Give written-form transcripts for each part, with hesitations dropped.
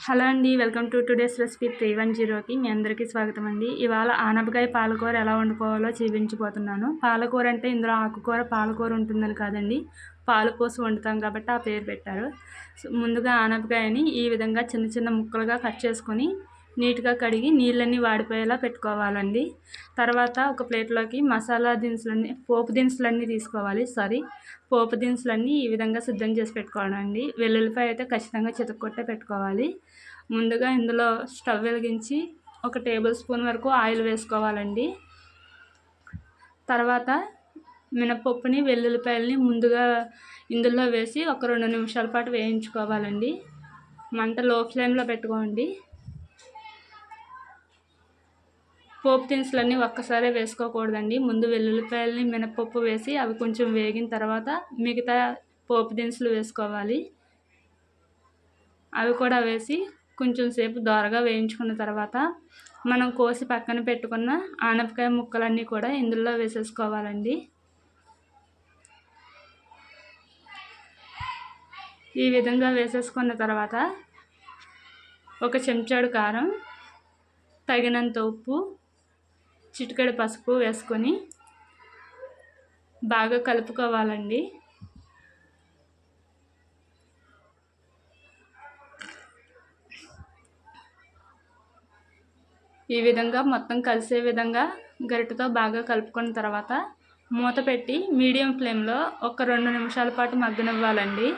Hello అండి, welcome to today's recipe 310కి మీ అందరికీ స్వాగతం అండి. ఇవాళ ఆనపకాయ పాలకూర ఎలా వండుకోవాలో చూపించబోతున్నాను. పాలకూర అంటే ఇందులో ఆకుకూర పాలకూర ఉంటుందని కాదండి, పాలు పోసి వండుతాం కాబట్టి ఆ పేరు పెట్టారు. ముందుగా ఆనపకాయని ఈ విధంగా చిన్న చిన్న ముక్కలుగా కట్ చేసుకొని నీట్గా కడిగి నీళ్ళన్నీ వాడిపోయేలా పెట్టుకోవాలండి. తర్వాత ఒక ప్లేట్లోకి మసాలా దినుసులన్నీ పోపు దినుసులన్నీ ఈ విధంగా సిద్ధం చేసి పెట్టుకోవాలండి. వెల్లుల్లిపాయ అయితే ఖచ్చితంగా చితక్కొట్టే పెట్టుకోవాలి. ముందుగా ఇందులో స్టవ్ వెలిగించి 1 టేబుల్ స్పూన్ వరకు ఆయిల్ వేసుకోవాలండి. తర్వాత మినపప్పుని వెల్లుల్లిపాయలని ముందుగా ఇందులో వేసి ఒక 2 నిమిషాల పాటు వేయించుకోవాలండి. మంట లో ఫ్లేమ్లో పెట్టుకోండి. పోపు దినుసులన్నీ ఒక్కసారే వేసుకోకూడదండి. ముందు వెల్లుల్లిపాయలని మినపప్పు వేసి అవి కొంచెం వేగిన తర్వాత మిగతా పోపు దినుసులు వేసుకోవాలి. అవి కూడా వేసి కొంచెం సేపు దోరగా వేయించుకున్న తర్వాత మనం కోసి పక్కన పెట్టుకున్న ఆనపకాయ ముక్కలన్నీ కూడా ఇందులో వేసేసుకోవాలండి. ఈ విధంగా వేసేసుకున్న తర్వాత ఒక చెంచాడు కారం, తగినంత ఉప్పు, చిటికెడు పసుపు వేసుకొని బాగా కలుపుకోవాలండి. ఈ విధంగా మొత్తం కలిసే విధంగా గరిటెతో బాగా కలుపుకున్న తర్వాత మూత పెట్టి మీడియం ఫ్లేమ్లో ఒక 2 నిమిషాల పాటు మగ్గనివ్వాలండి.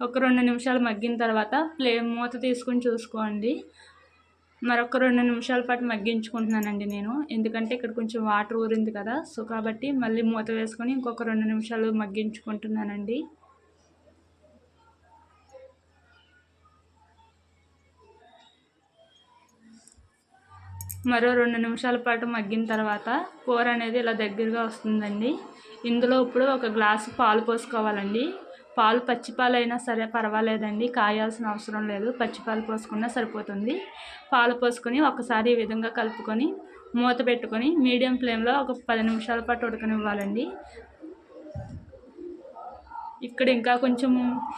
ఒక 2 నిమిషాలు మగ్గిన తర్వాత మూత తీసుకుని చూసుకోండి. మరొక 2 నిమిషాల పాటు మగ్గించుకుంటున్నానండి నేను, ఎందుకంటే ఇక్కడ కొంచెం వాటర్ ఊరింది కదా, సో కాబట్టి మళ్ళీ మూత వేసుకొని ఇంకొక 2 నిమిషాలు మగ్గించుకుంటున్నానండి. మరో 2 నిమిషాల పాటు మగ్గిన తర్వాత కూర అనేది ఇలా దగ్గరగా వస్తుందండి. ఇందులో ఇప్పుడు ఒక గ్లాసు పాలు పోసుకోవాలండి. పాలు పచ్చిపాలు అయినా సరే పర్వాలేదండి, కాయాల్సిన అవసరం లేదు, పచ్చిపాలు పోసుకున్నా సరిపోతుంది. పాలు పోసుకొని ఒకసారి ఈ విధంగా కలుపుకొని మూత పెట్టుకొని మీడియం ఫ్లేమ్లో ఒక 10 నిమిషాల పాటు ఉడకనివ్వాలండి. ఇక్కడ ఇంకా కొంచెం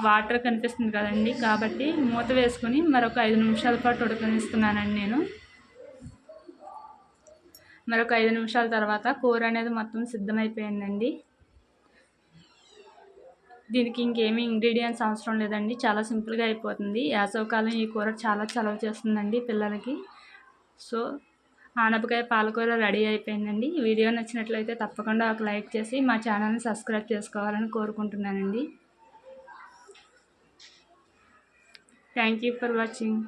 వాటర్ కనిపిస్తుంది కదండి, కాబట్టి మూత వేసుకొని మరొక 5 నిమిషాల పాటు ఉడకనిస్తున్నానండి నేను. మరొక 5 నిమిషాల తర్వాత కూర అనేది మొత్తం సిద్ధమైపోయిందండి. దీనికి ఇంకేమీ ఇంగ్రీడియంట్స్ అవసరం లేదండి, చాలా సింపుల్గా అయిపోతుంది. వేసవికాలం ఈ కూర చాలా చలవ చేస్తుందండి పిల్లలకి. సో ఆనపకాయ పాలకూర రెడీ అయిపోయిందండి. వీడియో నచ్చినట్లయితే తప్పకుండా ఒక లైక్ చేసి మా ఛానల్ని సబ్స్క్రైబ్ చేసుకోవాలని కోరుకుంటున్నానండి. Thank you for watching.